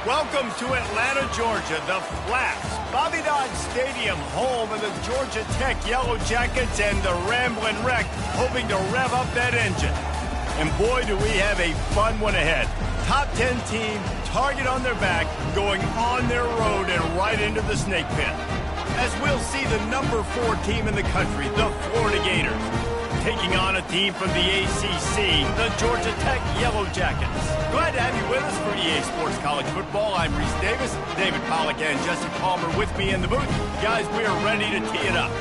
Welcome to Atlanta, Georgia, the Flats, Bobby Dodd Stadium, home of the Georgia Tech Yellow Jackets and the Ramblin' Wreck, hoping to rev up that engine. And boy, do we have a fun one ahead. Top 10 team, target on their back, going on their road and right into the snake pit. As we'll see the number 4 team in the country, the Florida Gators, taking on a team from the ACC, the Georgia Tech Yellow Jackets. Glad to have you with us for EA Sports College Football. I'm Reese Davis, David Pollack and Jesse Palmer with me in the booth. Guys, we are ready to tee it up.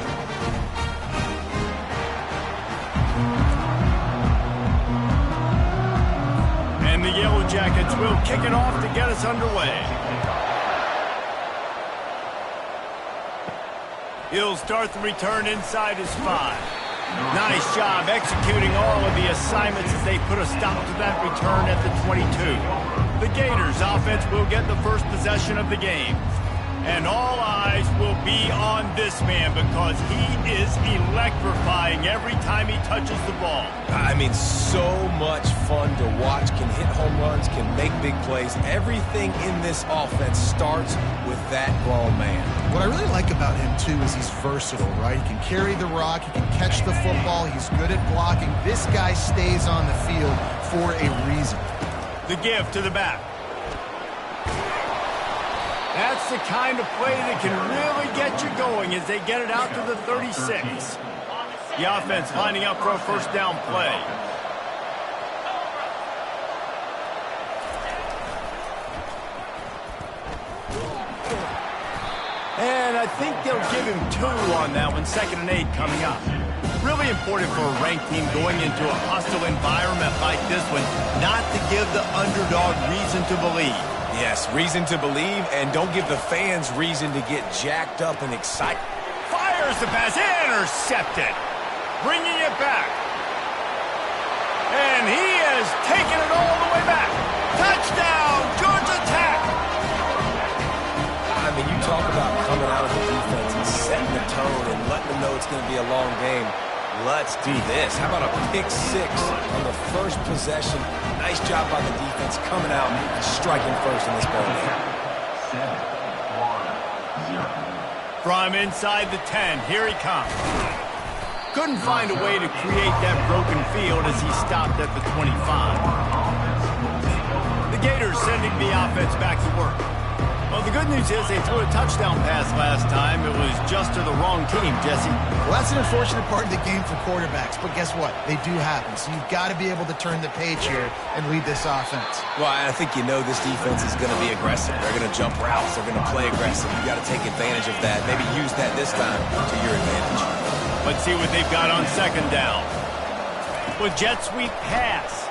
And the Yellow Jackets will kick it off to get us underway. He'll start the return inside his 5. Nice job executing all of the assignments as they put a stop to that return at the 22. The Gators offense will get the first possession of the game. And all eyes will be on this man because he is electrifying every time he touches the ball. I mean, so much fun to watch. Can hit home runs, can make big plays. Everything in this offense starts with that grown man. What I really like about him, too, is he's versatile, right? He can carry the rock, he can catch the football, he's good at blocking. This guy stays on the field for a reason. The give to the back. That's the kind of play that can really get you going as they get it out to the 36. The offense lining up for a first down play. And I think they'll give him 2 on that one, 2nd and 8 coming up. Really important for a ranked team going into a hostile environment like this one, not to give the underdog reason to believe. Yes, reason to believe, and don't give the fans reason to get jacked up and excited. Fires the pass, intercepted, bringing it back. And he has taken it all the way back. Touchdown, Georgia Tech! I mean, you talk about coming out of the defense and setting the tone and letting them know it's going to be a long game. Let's do this. How about a pick 6 on the first possession? Nice job by the defense coming out and striking first in this ball game. 7-1-0. From inside the 10, here he comes. Couldn't find a way to create that broken field as he stopped at the 25. The Gators sending the offense back to work. Well, the good news is they threw a touchdown pass last time. It was just to the wrong team, Jesse. Well, that's an unfortunate part of the game for quarterbacks, but guess what? They do happen, so you've got to be able to turn the page here and lead this offense. Well, I think you know this defense is going to be aggressive. They're going to jump routes. They're going to play aggressive. You got to take advantage of that. Maybe use that this time to your advantage. Let's see what they've got on 2nd down. With jet sweep pass.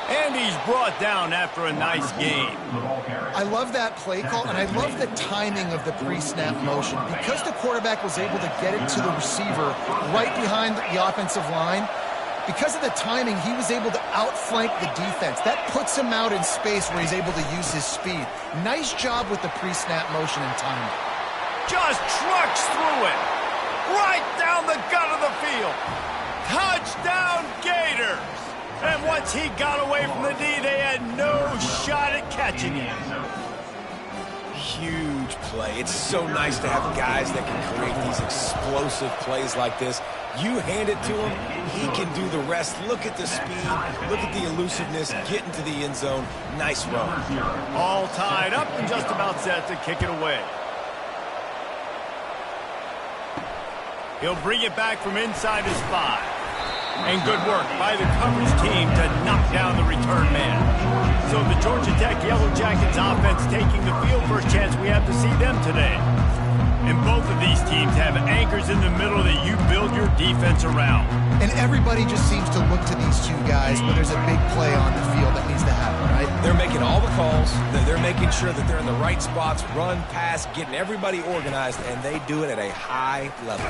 And he's brought down after a nice game. I love that play call, and I love the timing of the pre-snap motion. Because the quarterback was able to get it to the receiver right behind the offensive line, because of the timing, he was able to outflank the defense. That puts him out in space where he's able to use his speed. Nice job with the pre-snap motion and timing. Just trucks through it. Right down the gut of the field. Touchdown, Gators. And once he got away from the D, they had no shot at catching him. Huge play. It's so nice to have guys that can create these explosive plays like this. You hand it to him, he can do the rest. Look at the speed, look at the elusiveness, get into the end zone. Nice run. All tied up and just about set to kick it away. He'll bring it back from inside his 5. And good work by the coverage team to knock down the return man. So the Georgia Tech Yellow Jackets offense taking the field. First chance we have to see them today. And both of these teams have anchors in the middle that you build your defense around. And everybody just seems to look to these two guys when there's a big play on the field that needs to happen, right? They're making all the calls. They're making sure that they're in the right spots, run, pass, getting everybody organized, and they do it at a high level.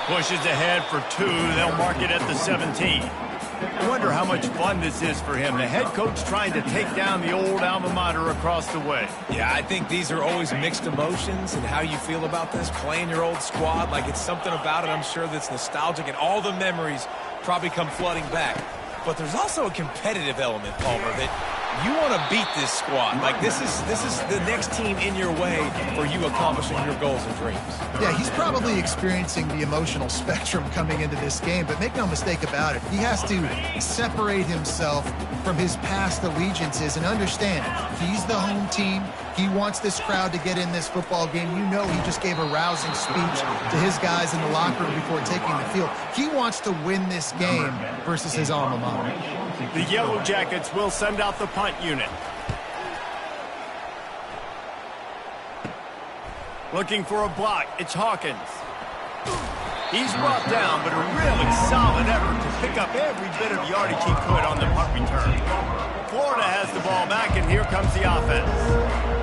Pushes ahead for 2. They'll mark it at the 17. I wonder how much fun this is for him. The head coach trying to take down the old alma mater across the way. Yeah, I think these are always mixed emotions and how you feel about this, playing your old squad. Like, it's something about it, I'm sure, that's nostalgic, and all the memories probably come flooding back. but there's also a competitive element, Palmer, that you want to beat this squad. Like, this is the next team in your way for you accomplishing your goals and dreams. Yeah, he's probably experiencing the emotional spectrum coming into this game, but make no mistake about it, he has to separate himself from his past allegiances and understand he's the home team. He wants this crowd to get in this football game. You know he just gave a rousing speech to his guys in the locker room before taking the field. He wants to win this game versus his alma mater. The Yellow Jackets will send out the punt unit. Looking for a block, it's Hawkins. He's brought down, but a really solid effort to pick up every bit of yardage he could on the punt return. Florida has the ball back, and here comes the offense.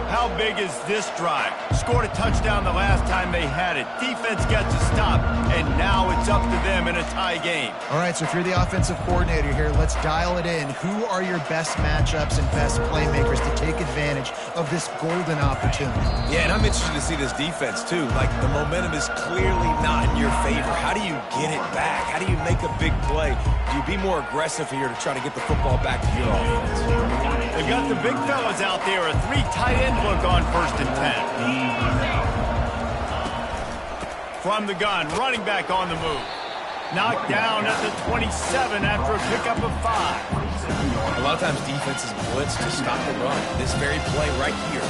How big is this drive? Scored a touchdown the last time they had it. Defense gets a stop, and now it's up to them in a tie game. All right, so if you're the offensive coordinator here, let's dial it in. Who are your best matchups and best playmakers to take advantage of this golden opportunity? Yeah, and I'm interested to see this defense, too. Like, the momentum is clearly not in your favor. How do you get it back? How do you make a big play? Do you be more aggressive here to try to get the football back to your offense? They've got the big fellas out there, a 3 tight end look on 1st and 10. From the gun, running back on the move. Knocked down at the 27 after a pickup of 5. A lot of times defenses blitz to stop the run. This very play right here,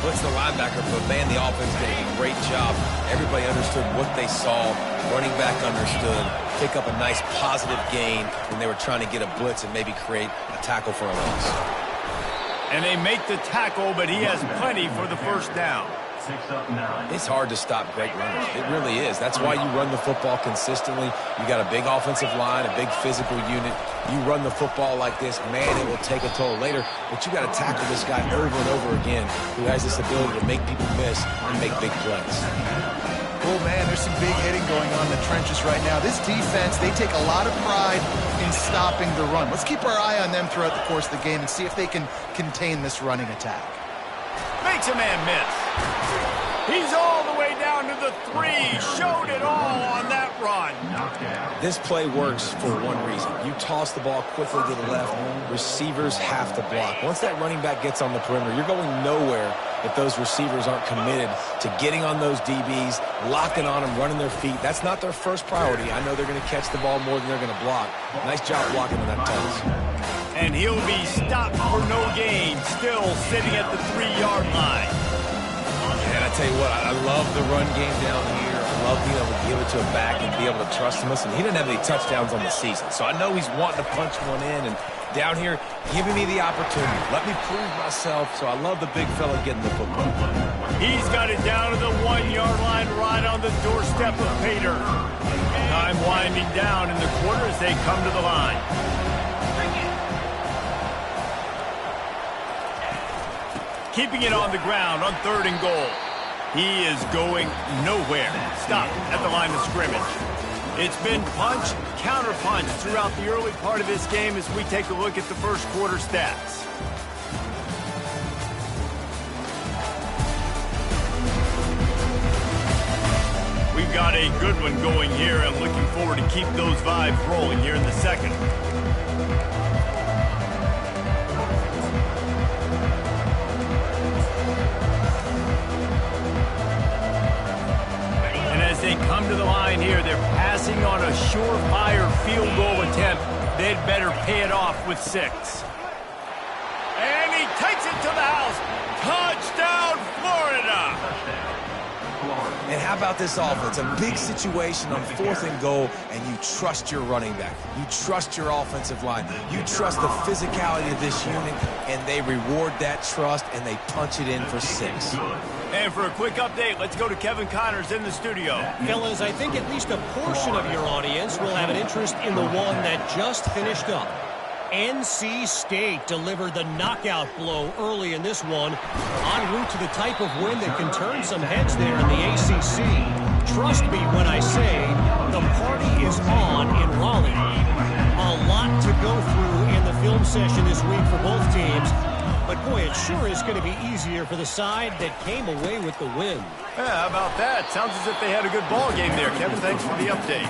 blitz the linebacker, but man, the offense did a great job. Everybody understood what they saw. Running back understood. Pick up a nice positive gain when they were trying to get a blitz and maybe create a tackle for a loss. And they make the tackle, but he has plenty for the 1st down. It's hard to stop great runners. It really is. That's why you run the football consistently. You got a big offensive line, a big physical unit. You run the football like this, man, it will take a toll later. But you got to tackle this guy over and over again who has this ability to make people miss and make big plays. Oh, man, there's some big hitting going on in the trenches right now. This defense, they take a lot of pride in stopping the run. Let's keep our eye on them throughout the course of the game and see if they can contain this running attack. Makes a man miss. He's all the way down to the 3. Showed it all on that run. This play works for one reason. You toss the ball quickly to the left. Receivers have to block. Once that running back gets on the perimeter, you're going nowhere if those receivers aren't committed to getting on those DBs, locking on them, running their feet. That's not their first priority. I know they're going to catch the ball more than they're going to block. Nice job blocking on that toss. And he'll be stopped for no gain, still sitting at the 3-yard line. And I tell you what, I love the run game down here. I love being able to give it to a back and be able to trust him. Listen, he didn't have any touchdowns on the season, so I know he's wanting to punch one in. And down here, giving me the opportunity. Let me prove myself, so I love the big fella getting the football. He's got it down to the 1-yard line right on the doorstep of Pater. Time winding down in the quarter as they come to the line. Keeping it on the ground on 3rd and goal. He is going nowhere. Stopped at the line of scrimmage. It's been punch, counter-punch throughout the early part of this game as we take a look at the 1st quarter stats. We've got a good one going here. I'm looking forward to keep those vibes rolling here in the 2nd. They come to the line here. They're passing on a surefire field goal attempt. They'd better pay it off with 6. And he takes it to the house. Touchdown, Florida! And how about this offense? A big situation on 4th and goal, and you trust your running back. You trust your offensive line. You trust the physicality of this unit, and they reward that trust, and they punch it in for 6. And for a quick update, let's go to Kevin Connors in the studio. Fellas, I think at least a portion of your audience will have an interest in the one that just finished up. NC State delivered the knockout blow early in this one, en route to the type of win that can turn some heads there in the ACC. Trust me when I say the party is on in Raleigh. A lot to go through in the film session this week for both teams. But, boy, it sure is going to be easier for the side that came away with the win. Yeah, how about that? Sounds as if they had a good ball game there. Kevin, thanks for the update.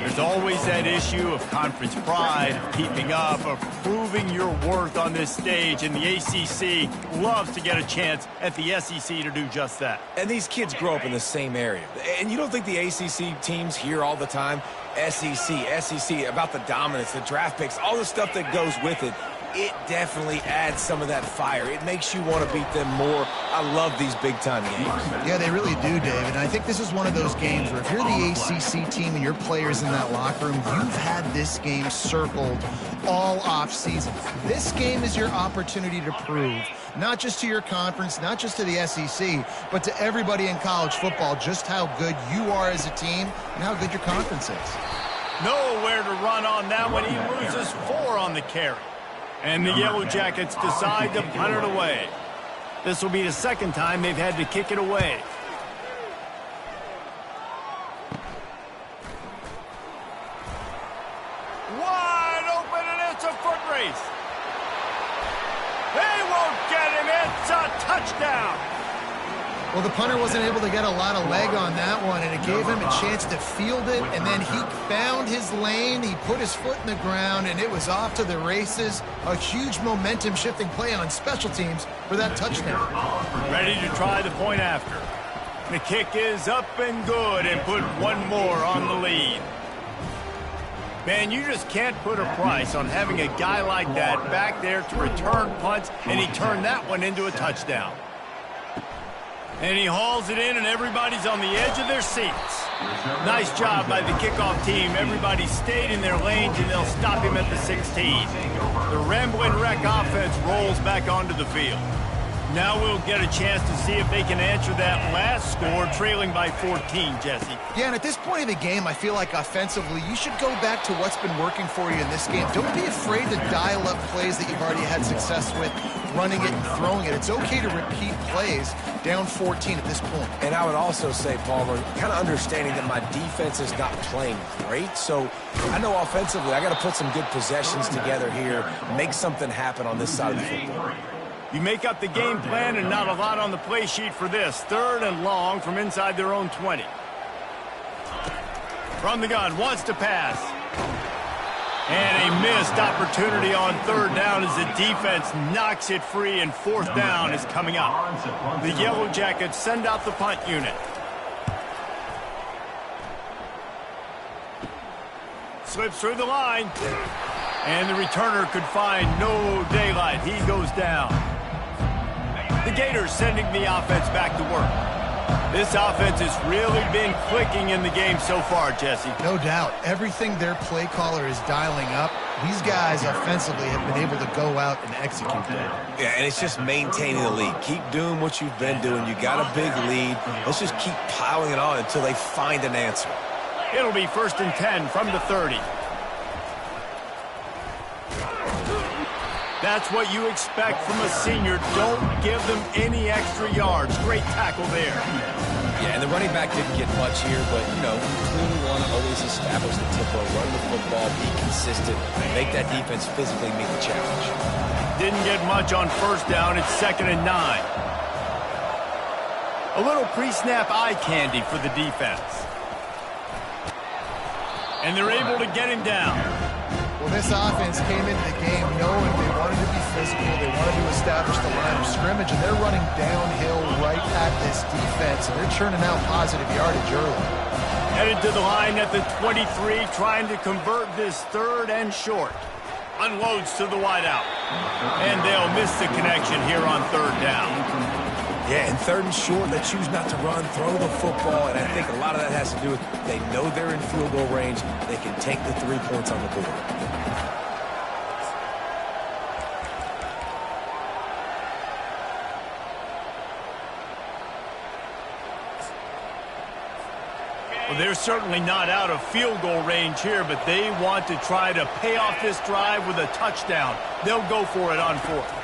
There's always that issue of conference pride, of keeping up, of proving your worth on this stage, and the ACC loves to get a chance at the SEC to do just that. And these kids grow up in the same area. And you don't think the ACC teams hear all the time, SEC, about the dominance, the draft picks, all the stuff that goes with it. It definitely adds some of that fire. It makes you want to beat them more. I love these big-time games. Yeah, they really do, David. And I think this is one of those games where if you're the ACC team and your players in that locker room, you've had this game circled all off-season. This game is your opportunity to prove, not just to your conference, not just to the SEC, but to everybody in college football, just how good you are as a team and how good your conference is. Nowhere to run on that one. He loses 4 on the carry. And the Yellow Jackets decide to punt it away. This will be the second time they've had to kick it away. Wide open, and it's a foot race. They won't get him. It's a touchdown. Well, the punter wasn't able to get a lot of leg on that one, and it gave him a chance to field it, and then he found his lane, he put his foot in the ground, and it was off to the races. A huge momentum-shifting play on special teams for that touchdown. Ready to try the point after. The kick is up and good, and put one more on the lead. Man, you just can't put a price on having a guy like that back there to return punts, and he turned that one into a touchdown. And he hauls it in, and everybody's on the edge of their seats. Nice job by the kickoff team. Everybody stayed in their lanes, and they'll stop him at the 16. The Ramblin' Wreck offense rolls back onto the field. Now we'll get a chance to see if they can answer that last score, trailing by 14, Jesse. Yeah, and at this point of the game, I feel like offensively, you should go back to what's been working for you in this game. Don't be afraid to dial up plays that you've already had success with, running it and throwing it. It's okay to repeat plays down 14 at this point. And I would also say, Palmer, kind of understanding that my defense is not playing great, so I know offensively I got to put some good possessions together here, make something happen on this side of the football. You make up the game plan, and not a lot on the play sheet for this. 3rd and long from inside their own 20. From the gun, wants to pass. And a missed opportunity on 3rd down as the defense knocks it free, and 4th down is coming up. The Yellow Jackets send out the punt unit. Slips through the line. And the returner could find no daylight. He goes down. The Gators sending the offense back to work. This offense has really been clicking in the game so far, Jesse. No doubt. Everything their play caller is dialing up, these guys offensively have been able to go out and execute that. Yeah, and it's just maintaining the lead. Keep doing what you've been doing. You got a big lead. Let's just keep piling it on until they find an answer. It'll be 1st and 10 from the 30. That's what you expect from a senior. Don't give them any extra yards. Great tackle there. Yeah, and the running back didn't get much here, but, you know, you clearly want to always establish the tempo, run the football, be consistent, make that defense physically meet the challenge. Didn't get much on 1st down. It's 2nd and 9. A little pre-snap eye candy for the defense. And they're able to get him down. Well, this offense came into the game knowing they wanted to be physical, they wanted to establish the line of scrimmage, and they're running downhill right at this defense, and they're churning out positive yardage early. Headed to the line at the 23, trying to convert this 3rd and short. Unloads to the wideout. And they'll miss the connection here on 3rd down. Yeah, and 3rd and short, they choose not to run, throw the football, and I think a lot of that has to do with they know they're in field goal range. They can take the 3 points on the board. Well, they're certainly not out of field goal range here, but they want to try to pay off this drive with a touchdown. They'll go for it on 4th.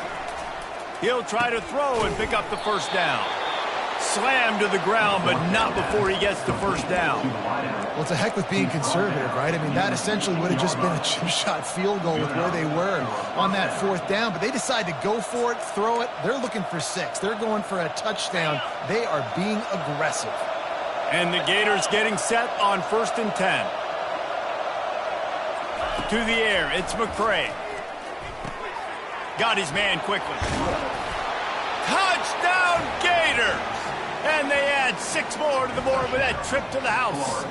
He'll try to throw and pick up the 1st down. Slammed to the ground, but not before he gets the 1st down. Well, it's a heck with being conservative, right? I mean, that essentially would have just been a chip-shot field goal with where they were on that 4th down, but they decide to go for it, throw it. They're looking for 6. They're going for a touchdown. They are being aggressive. And the Gators getting set on 1st and 10. through the air. It's McCray. Got his man quickly. Touchdown Gators! And they add 6 more to the board with that trip to the house.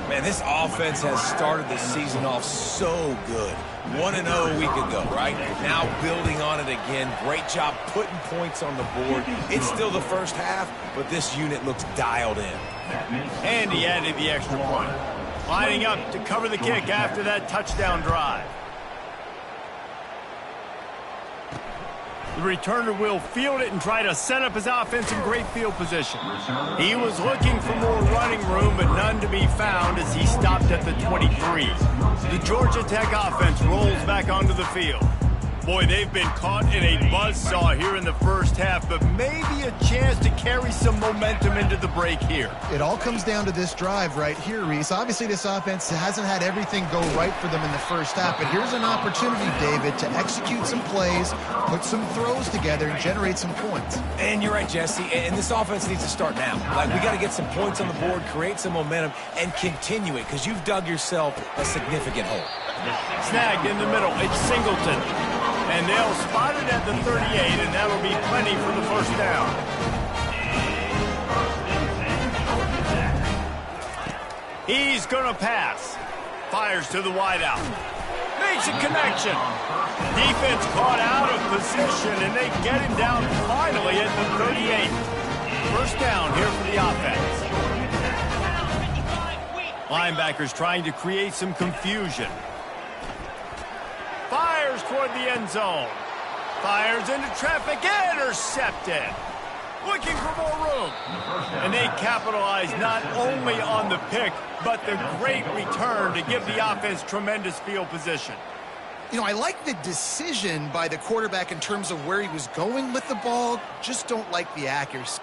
Man, this offense has started the season off so good. 1-0 a week ago, right? Now building on it again. Great job putting points on the board. It's still the first half, but this unit looks dialed in. And he added the extra point. Lining up to cover the kick after that touchdown drive. The returner will field it and try to set up his offense in great field position. He was looking for more running room, but none to be found as he stopped at the 23. The Georgia Tech offense rolls back onto the field. Boy, they've been caught in a buzzsaw here in the first half, but maybe a chance to carry some momentum into the break here. It all comes down to this drive right here, Reese. Obviously, this offense hasn't had everything go right for them in the first half, but here's an opportunity, David, to execute some plays, put some throws together, and generate some points. And you're right, Jesse, and this offense needs to start now. Like, we got to get some points on the board, create some momentum, and continue it, because you've dug yourself a significant hole. Snagged in the middle. It's Singleton. And they'll spot it at the 38, and that'll be plenty for the first down. He's going to pass. Fires to the wideout. Makes a connection. Defense caught out of position, and they get him down finally at the 38. First down here for the offense. Linebackers trying to create some confusion. Fires toward the end zone. Fires into traffic. Intercepted. Looking for more room. And they capitalize not only on the pick, but the great return to give the offense tremendous field position. You know, I like the decision by the quarterback in terms of where he was going with the ball. Just don't like the accuracy.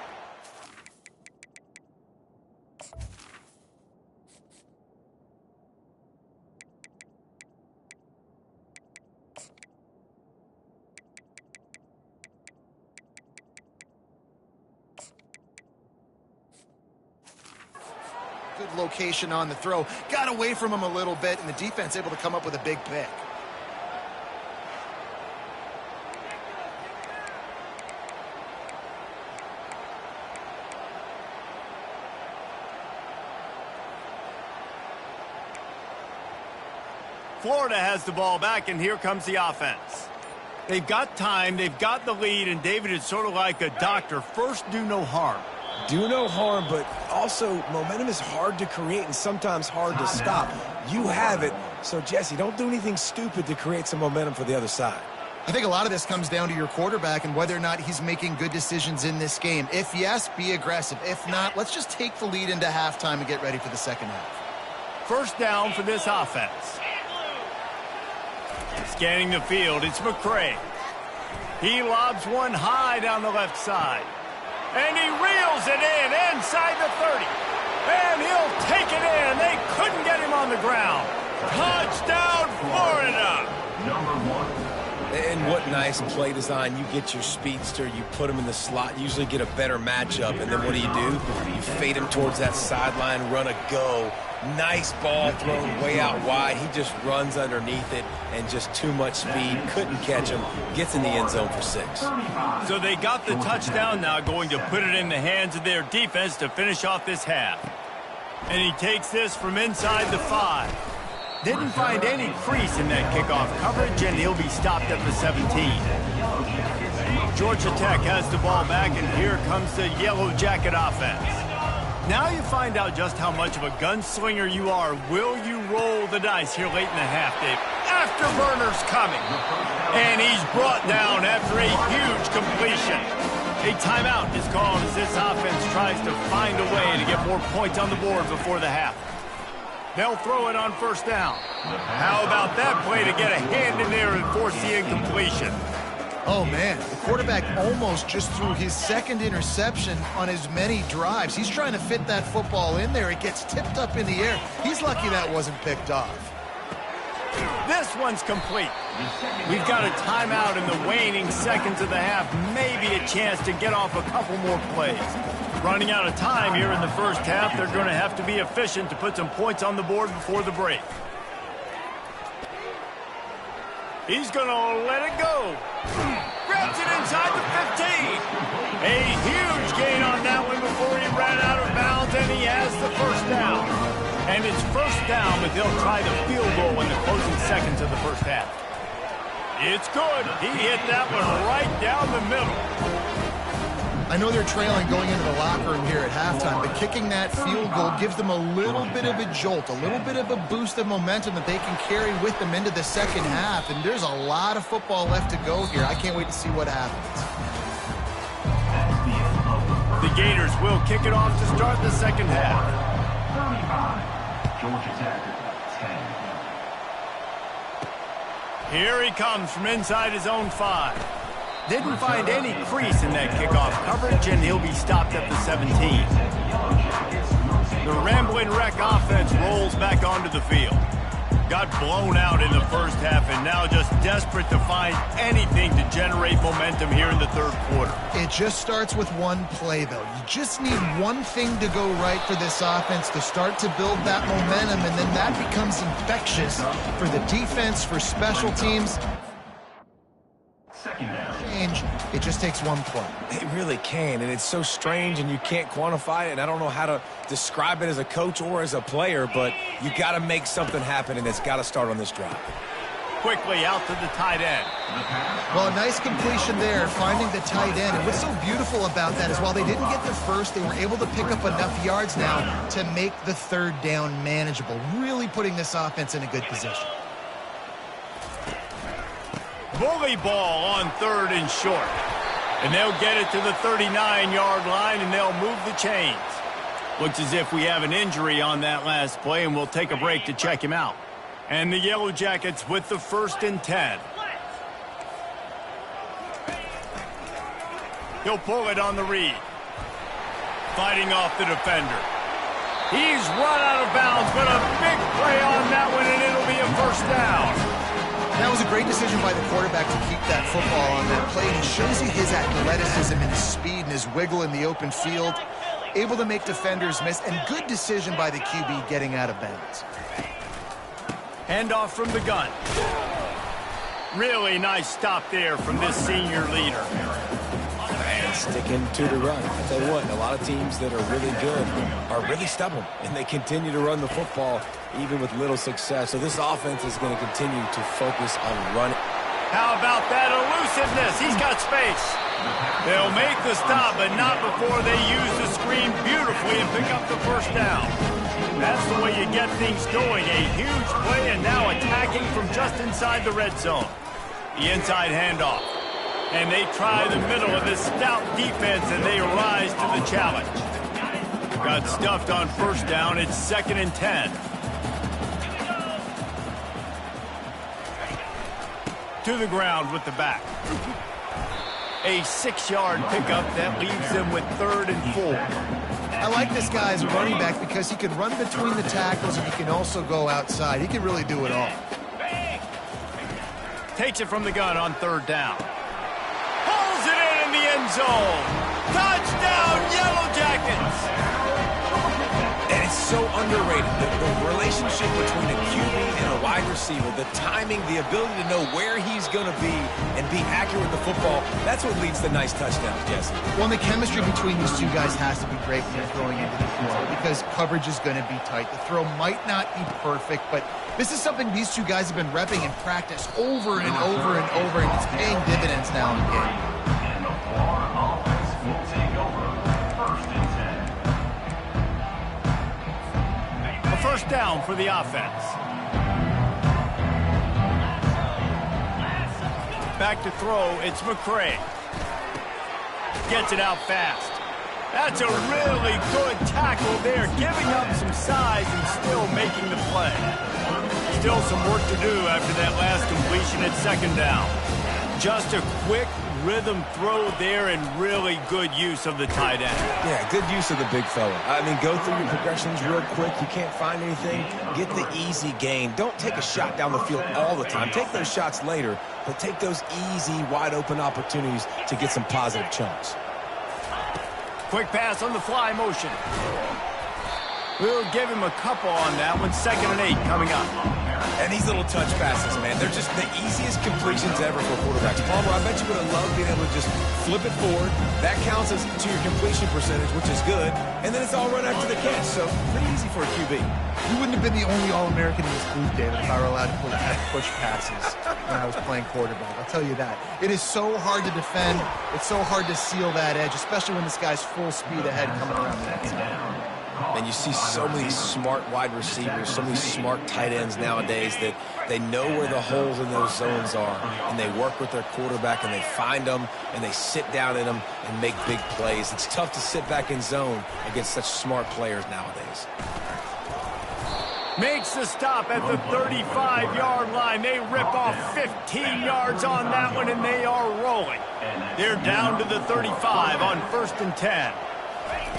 Good location on the throw. Got away from him a little bit, and the defense able to come up with a big pick. Florida has the ball back, and here comes the offense. They've got time, they've got the lead, and David is sort of like a doctor. First, do no harm. Do no harm, but also momentum is hard to create and sometimes hard to stop. You have it, so Jesse, don't do anything stupid to create some momentum for the other side. I think a lot of this comes down to your quarterback and whether or not he's making good decisions in this game. If yes, be aggressive. If not, let's just take the lead into halftime and get ready for the second half. First down for this offense. Scanning the field, it's McCray. He lobs one high down the left side. And he reels it in inside the 30. And he'll take it in. They couldn't get him on the ground. Touchdown, Florida! And what nice play design. You get your speedster, you put him in the slot, usually get a better matchup, and then what do? You fade him towards that sideline, run a go. Nice ball thrown way out wide. He just runs underneath it, and just too much speed. Couldn't catch him. Gets in the end zone for 6. So they got the touchdown now, going to put it in the hands of their defense to finish off this half. And he takes this from inside the 5. Didn't find any crease in that kickoff coverage, and he'll be stopped at the 17. Georgia Tech has the ball back, and here comes the Yellow Jacket offense. Now you find out just how much of a gunslinger you are. Will you roll the dice here late in the half, Dave? Afterburner's coming. And he's brought down after a huge completion. A timeout is called as this offense tries to find a way to get more points on the board before the half. They'll throw it on first down. How about that play to get a hand in there and force the incompletion? Oh, man, the quarterback almost just threw his second interception on as many drives. He's trying to fit that football in there. It gets tipped up in the air. He's lucky that wasn't picked off. This one's complete. We've got a timeout in the waning seconds of the half. Maybe a chance to get off a couple more plays. Running out of time here in the first half. They're going to have to be efficient to put some points on the board before the break. He's going to let it go. Grabs it inside the 15. A huge gain on that one before he ran out of bounds, and he has the first down. And it's first down, but they'll try the field goal in the closing seconds of the first half. It's good. He hit that one right down the middle. I know they're trailing going into the locker room here at halftime, but kicking that field goal gives them a little bit of a jolt, a little bit of a boost of momentum that they can carry with them into the second half. And there's a lot of football left to go here. I can't wait to see what happens. The Gators will kick it off to start the second half. Georgia Tech, 10. Here he comes from inside his own 5. Didn't find any crease in that kickoff coverage, and he'll be stopped at the 17. The Rambling Wreck offense rolls back onto the field. Got blown out in the first half, and now just desperate to find anything to generate momentum here in the third quarter. It just starts with one play, though. You just need one thing to go right for this offense to start to build that momentum, and then that becomes infectious for the defense, for special teams. Second down. It just takes one play. It really can, and it's so strange, and you can't quantify it, and I don't know how to describe it as a coach or as a player, but you got to make something happen, and it's got to start on this drive. Quickly out to the tight end. Well, a nice completion there, finding the tight end. And what's so beautiful about that is while they didn't get the first, they were able to pick up enough yards now to make the third down manageable, really putting this offense in a good position. Bully ball on third and short. And they'll get it to the 39-yard line, and they'll move the chains. Looks as if we have an injury on that last play, and we'll take a break to check him out. And the Yellow Jackets with the 1st and 10. He'll pull it on the read. Fighting off the defender. He's run out of bounds, but a big play on that one, and it'll be a first down. That was a great decision by the quarterback to keep that football on that play. He shows you his athleticism and his speed and his wiggle in the open field. Able to make defenders miss, and good decision by the QB getting out of bounds. Handoff from the gun. Really nice stop there from this senior leader. And sticking to the run. I tell you what, a lot of teams that are really good are really stubborn, and they continue to run the football even with little success. So this offense is going to continue to focus on running. How about that elusiveness? He's got space. They'll make the stop, but not before they use the screen beautifully and pick up the first down. That's the way you get things going. A huge play, and now attacking from just inside the red zone. The inside handoff. And they try the middle of this stout defense, and they rise to the challenge. Got stuffed on first down. It's 2nd and 10. To the ground with the back. A 6-yard pickup that leaves them with 3rd and 4. I like this guy as a running back because he can run between the tackles and he can also go outside. He can really do it all. Takes it from the gun on 3rd down. Pulls it in the end zone. Touchdown, Yellow Jackets! And it's so underrated. The relationship between a QB and a wide receiver, the timing, the ability to know where he's going to be and be accurate with the football, that's what leads to nice touchdowns, Jesse. Well, the chemistry between these two guys has to be great when you're throwing into the field because coverage is going to be tight. The throw might not be perfect, but this is something these two guys have been repping in practice over and over and over, and it's paying dividends now in the game. And the Florida offense will take over 1st and 10. A first down for the offense. Back to throw, it's McCray. Gets it out fast. That's a really good tackle there, giving up some size and still making the play. Still some work to do after that last completion at 2nd down. Just a quick rhythm throw there and really good use of the tight end. Yeah, good use of the big fella. I mean, go through your progressions real quick. You can't find anything. Get the easy gain. Don't take a shot down the field all the time. Take those shots later, but take those easy, wide-open opportunities to get some positive chunks. Quick pass on the fly motion. We'll give him a couple on that one. 2nd and 8 coming up. And these little touch passes, man, they're just the easiest completions ever for quarterbacks. Palmer, I bet you would have loved being able to just flip it forward. That counts as to your completion percentage, which is good. And then it's all run after the catch, so pretty easy for a QB. You wouldn't have been the only All-American in this booth, David, if I were allowed to push passes when I was playing quarterback. I'll tell you that. It is so hard to defend. It's so hard to seal that edge, especially when this guy's full speed ahead coming around the outside. And you see so many smart wide receivers, so many smart tight ends nowadays that they know where the holes in those zones are, and they work with their quarterback, and they find them, and they sit down in them and make big plays. It's tough to sit back in zone against such smart players nowadays. Makes the stop at the 35-yard line. They rip off 15 yards on that one, and they are rolling. They're down to the 35 on 1st and 10.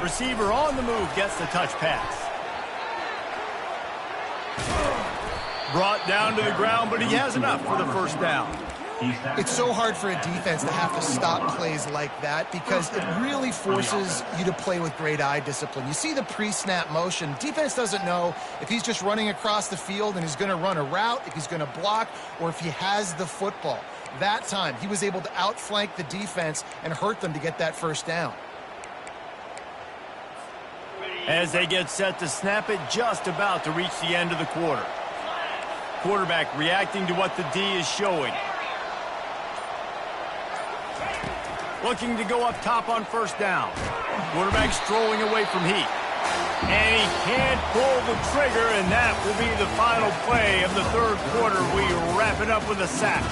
Receiver on the move gets the touch pass. Brought down to the ground, but he has enough for the first down. It's so hard for a defense to have to stop plays like that because it really forces you to play with great eye discipline. You see the pre-snap motion. Defense doesn't know if he's just running across the field and he's going to run a route, if he's going to block, or if he has the football. That time, he was able to outflank the defense and hurt them to get that first down. As they get set to snap it, just about to reach the end of the quarter. Quarterback reacting to what the D is showing. Looking to go up top on first down. Quarterback strolling away from heat. And he can't pull the trigger, and that will be the final play of the third quarter. We wrap it up with a sack.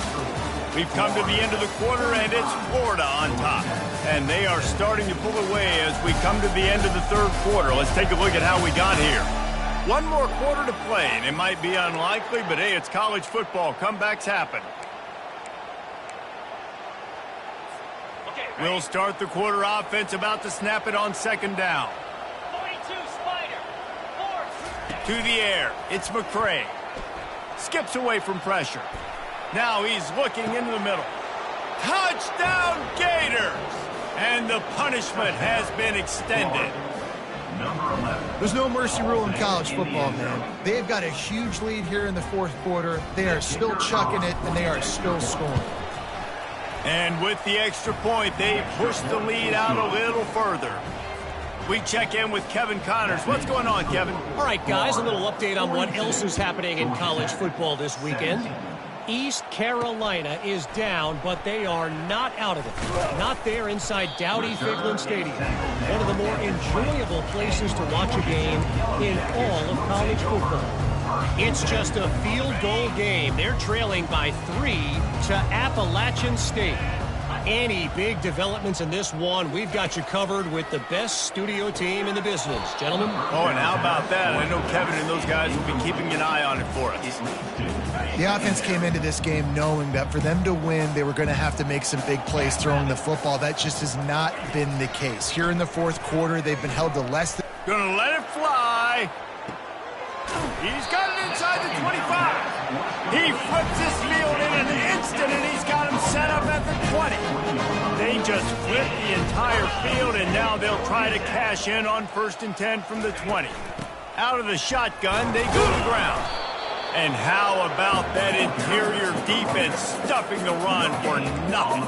We've come to the end of the quarter, and it's Florida on top. And they are starting to pull away as we come to the end of the third quarter. Let's take a look at how we got here. One more quarter to play, and it might be unlikely, but hey, it's college football. Comebacks happen. We'll start the quarter offense, about to snap it on second down. To the air, it's McCray. Skips away from pressure. Now he's looking into the middle. Touchdown Gators! And the punishment has been extended. There's no mercy rule in college football, man. They've got a huge lead here in the fourth quarter. They are still chucking it, and they are still scoring. And with the extra point, they push the lead out a little further. We check in with Kevin Connors. What's going on, Kevin? All right, guys, a little update on what else is happening in college football this weekend. East Carolina is down, but they are not out of it. Not there inside Dowdy-Ficklen Stadium. One of the more enjoyable places to watch a game in all of college football. It's just a field goal game. They're trailing by 3 to Appalachian State. Any big developments in this one, we've got you covered with the best studio team in the business. Gentlemen? Oh, and how about that? I know Kevin and those guys will be keeping an eye on it for us. The offense came into this game knowing that for them to win, they were going to have to make some big plays throwing the football. That just has not been the case. Here in the fourth quarter, they've been held to less than... Gonna let it fly. He's got it inside the 25. He flips this field in an instant, and he's got him set up at the 20. They just flipped the entire field, and now they'll try to cash in on 1st and 10 from the 20. Out of the shotgun, they go to the ground. And how about that interior defense stuffing the run for nothing?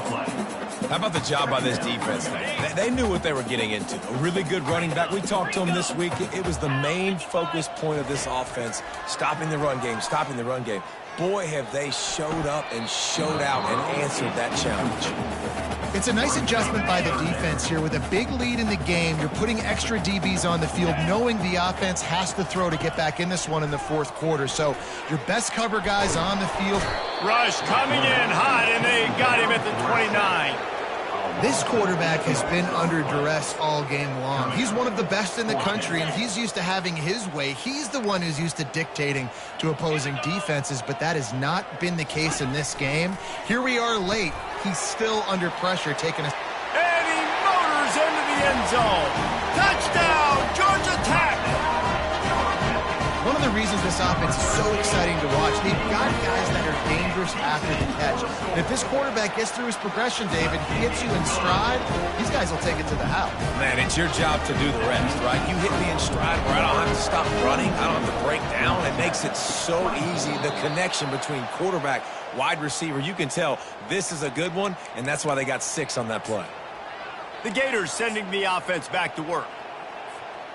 How about the job by this defense? They knew what they were getting into. A really good running back. We talked to him this week. It was the main focus point of this offense, stopping the run game, stopping the run game. Boy, have they showed up and showed out and answered that challenge. It's a nice adjustment by the defense here. With a big lead in the game, you're putting extra DBs on the field, knowing the offense has to throw to get back in this one in the fourth quarter. So your best cover guys on the field. Rush coming in hot, and they got him at the 29. This quarterback has been under duress all game long. He's one of the best in the country, and he's used to having his way. He's the one who's used to dictating to opposing defenses, but that has not been the case in this game. Here we are late. He's still under pressure, taking a... And he motors into the end zone. Touchdown, Georgia Tech! One of the reasons this offense is so exciting to watch, they've got guys that are dangerous after the catch. And if this quarterback gets through his progression, David, he gets you in stride, these guys will take it to the house. Man, it's your job to do the rest, right? You hit me in stride where I don't have to stop running. I don't have to break down. It makes it so easy, the connection between quarterback, wide receiver. You can tell this is a good one, and that's why they got 6 on that play. The Gators sending the offense back to work.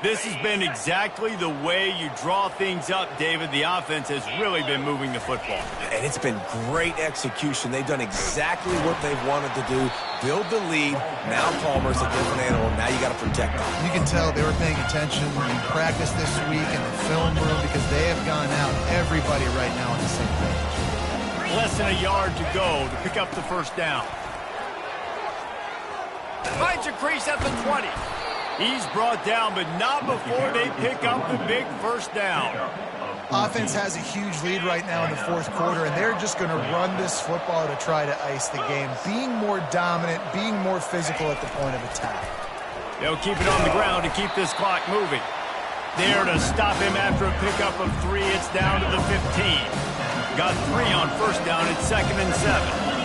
This has been exactly the way you draw things up, David. The offense has really been moving the football. And it's been great execution. They've done exactly what they've wanted to do. Build the lead. Now Palmer's a different animal. Now you got to protect them. You can tell they were paying attention in practice this week in the film room because they have gone out, everybody right now on the same page. Less than a yard to go to pick up the first down. Finds a crease at the 20. He's brought down, but not before they pick up the big first down. Offense has a huge lead right now in the fourth quarter, and they're just going to run this football to try to ice the game, being more dominant, being more physical at the point of attack. They'll keep it on the ground to keep this clock moving. There to stop him after a pickup of 3. It's down to the 15. Got 3 on first down. It's 2nd and 7.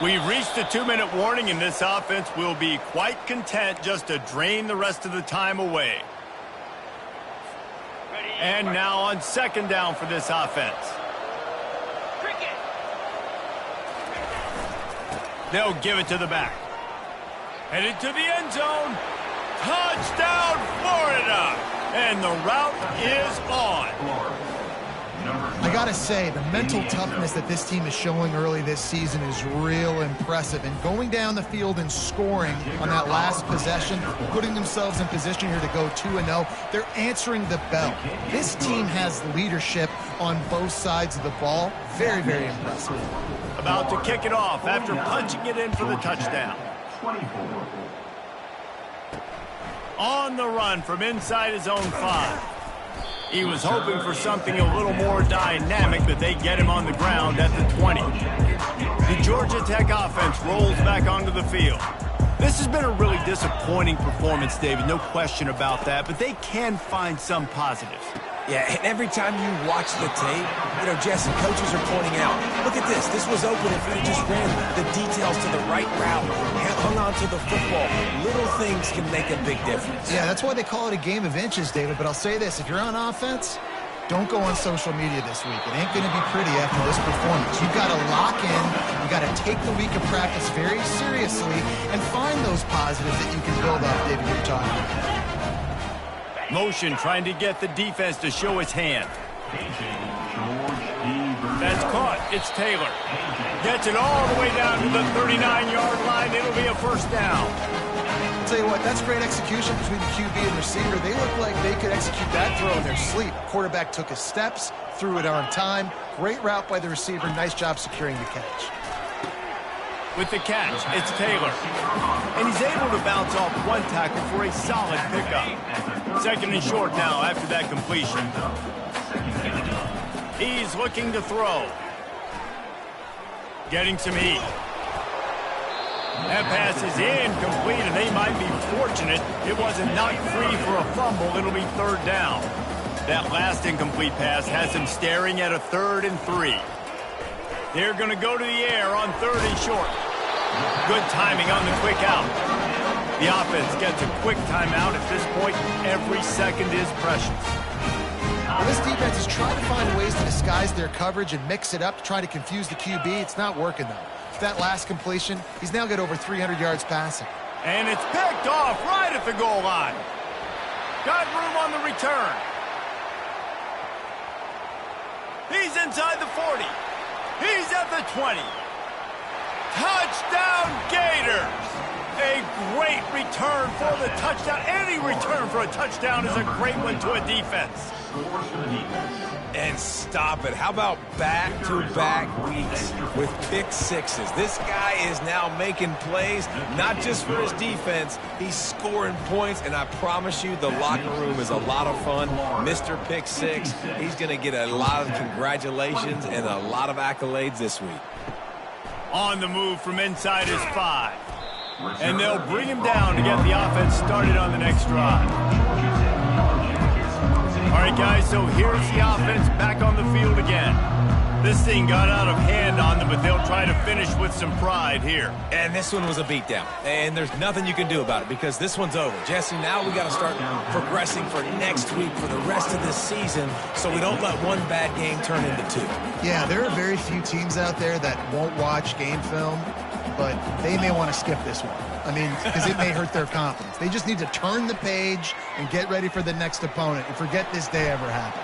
We've reached the 2-minute warning, and this offense will be quite content just to drain the rest of the time away. And now on 2nd down for this offense. They'll give it to the back. Headed to the end zone. Touchdown, Florida! And the route is on. I got to say, the mental toughness that this team is showing early this season is real impressive. And going down the field and scoring on that last possession, putting themselves in position here to go 2-0, they're answering the bell. This team has leadership on both sides of the ball. Very, very impressive. About to kick it off after punching it in for the touchdown. On the run from inside his own 5. He was hoping for something a little more dynamic, but they get him on the ground at the 20. The Georgia Tech offense rolls back onto the field. This has been a really disappointing performance, David, no question about that, but they can find some positives. Yeah, and every time you watch the tape, Jesse, coaches are pointing out, look at this. This was open if he just ran the details to the right route, hung on to the football. Little things can make a big difference. Yeah, that's why they call it a game of inches, David. But I'll say this, if you're on offense, don't go on social media this week. It ain't going to be pretty after this performance. You've got to lock in. You've got to take the week of practice very seriously and find those positives that you can build up, David, you're talking about. Motion trying to get the defense to show its hand. That's caught. It's Taylor. Gets it all the way down to the 39-yard line. It'll be a first down. I'll tell you what, that's great execution between the QB and receiver. They look like they could execute that throw in their sleep. Quarterback took his steps, threw it on time. Great route by the receiver. Nice job securing the catch. With the catch, it's Taylor. And he's able to bounce off one tackle for a solid pickup. 2nd and short now after that completion. He's looking to throw. Getting some heat. That pass is incomplete, and they might be fortunate it wasn't knocked free for a fumble. It'll be 3rd down. That last incomplete pass has him staring at a 3rd and 3. They're going to go to the air on 3rd and short. Good timing on the quick out. The offense gets a quick timeout. At this point, every second is precious. Well, this defense is trying to find ways to disguise their coverage and mix it up to try to confuse the QB. It's not working, though. That last completion, he's now got over 300 yards passing. And it's picked off right at the goal line. Got room on the return. He's inside the 40. He's at the 20. Touchdown, Gators! A great return for the touchdown. Any return for a touchdown is a great one to a defense. And stop it. How about back-to-back weeks with pick sixes? This guy is now making plays, not just for his defense. He's scoring points, and I promise you the locker room is a lot of fun. Mr. Pick Six, he's going to get a lot of congratulations and a lot of accolades this week. On the move from inside his 5. And they'll bring him down to get the offense started on the next drive. All right, guys, so here's the offense back on the field again. This thing got out of hand on them, but they'll try to finish with some pride here. And this one was a beatdown, and there's nothing you can do about it because this one's over. Jesse, now we got to start progressing for next week for the rest of this season so we don't let one bad game turn into 2. Yeah, there are very few teams out there that won't watch game film, but they may want to skip this one. I mean, because it may hurt their confidence. They just need to turn the page and get ready for the next opponent and forget this day ever happened.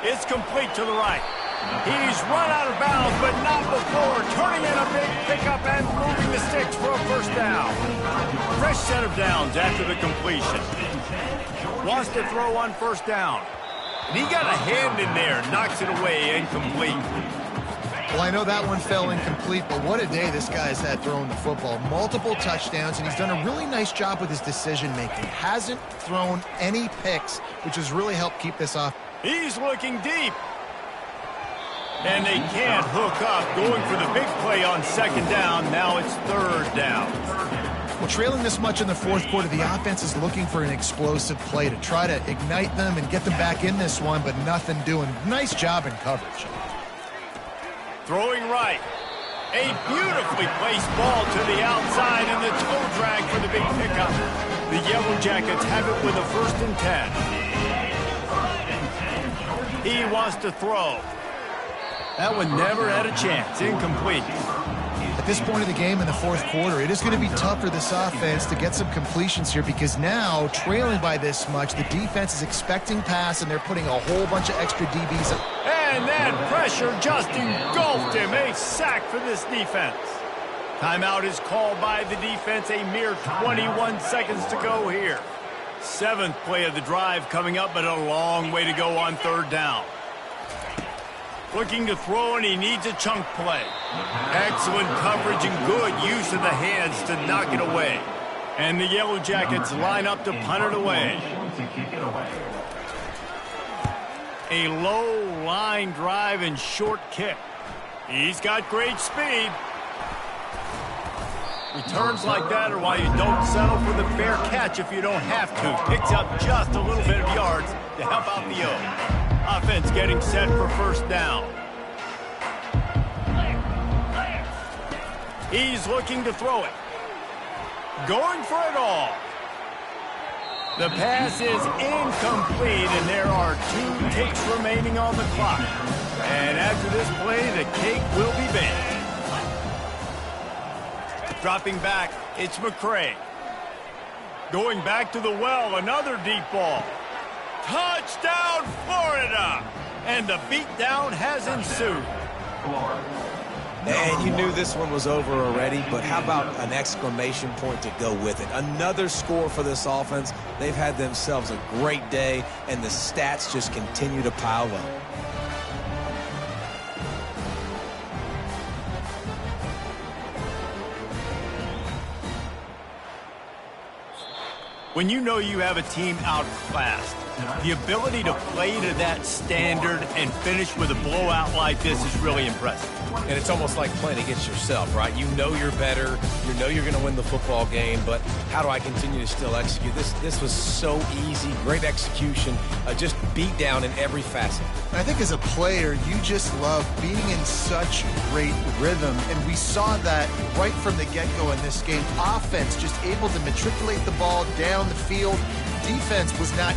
It's complete to the right. He's run out of bounds, but not before turning in a big pickup and moving the sticks for a first down. Fresh set of downs after the completion. Wants to throw on first down. And he got a hand in there, knocks it away, incomplete. Well, I know that one fell incomplete, but what a day this guy's had throwing the football. Multiple touchdowns, and he's done a really nice job with his decision-making. Hasn't thrown any picks, which has really helped keep this off. He's looking deep. And they can't hook up. Going for the big play on second down. Now it's third down. Well, trailing this much in the fourth quarter, the offense is looking for an explosive play to try to ignite them and get them back in this one, but nothing doing. Nice job in coverage. Throwing right. A beautifully placed ball to the outside and the toe drag for the big pickup. The Yellow Jackets have it with a 1st and 10. He wants to throw. That one never had a chance. Incomplete. At this point of the game in the fourth quarter, it is going to be tough for this offense to get some completions here because now, trailing by this much, the defense is expecting pass and they're putting a whole bunch of extra DBs up. And that pressure just engulfed him. A sack for this defense. Timeout is called by the defense. A mere 21 seconds to go here. 7th play of the drive coming up, but a long way to go on third down. Looking to throw, and he needs a chunk play. Excellent coverage and good use of the hands to knock it away. And the Yellow Jackets line up to punt it away. A low line drive and short kick. He's got great speed. Returns like that are why you don't settle for the fair catch if you don't have to. Picks up just a little bit of yards to help out the O. Offense getting set for first down. He's looking to throw it. Going for it all. The pass is incomplete, and there are 2 takes remaining on the clock. And after this play, the cake will be baked. Dropping back, it's McCray. Going back to the well, another deep ball. Touchdown, Florida! And the beatdown has ensued. And you knew this one was over already, but how about an exclamation point to go with it? Another score for this offense. They've had themselves a great day, and the stats just continue to pile up. When you know you have a team outclassed, the ability to play to that standard and finish with a blowout like this is really impressive. And it's almost like playing against yourself, right? You know you're better. You know you're going to win the football game, but how do I continue to still execute? This was so easy, great execution, just beat down in every facet. I think as a player, you just love being in such great rhythm, and we saw that right from the get-go in this game. Offense just able to matriculate the ball down the field. Defense was not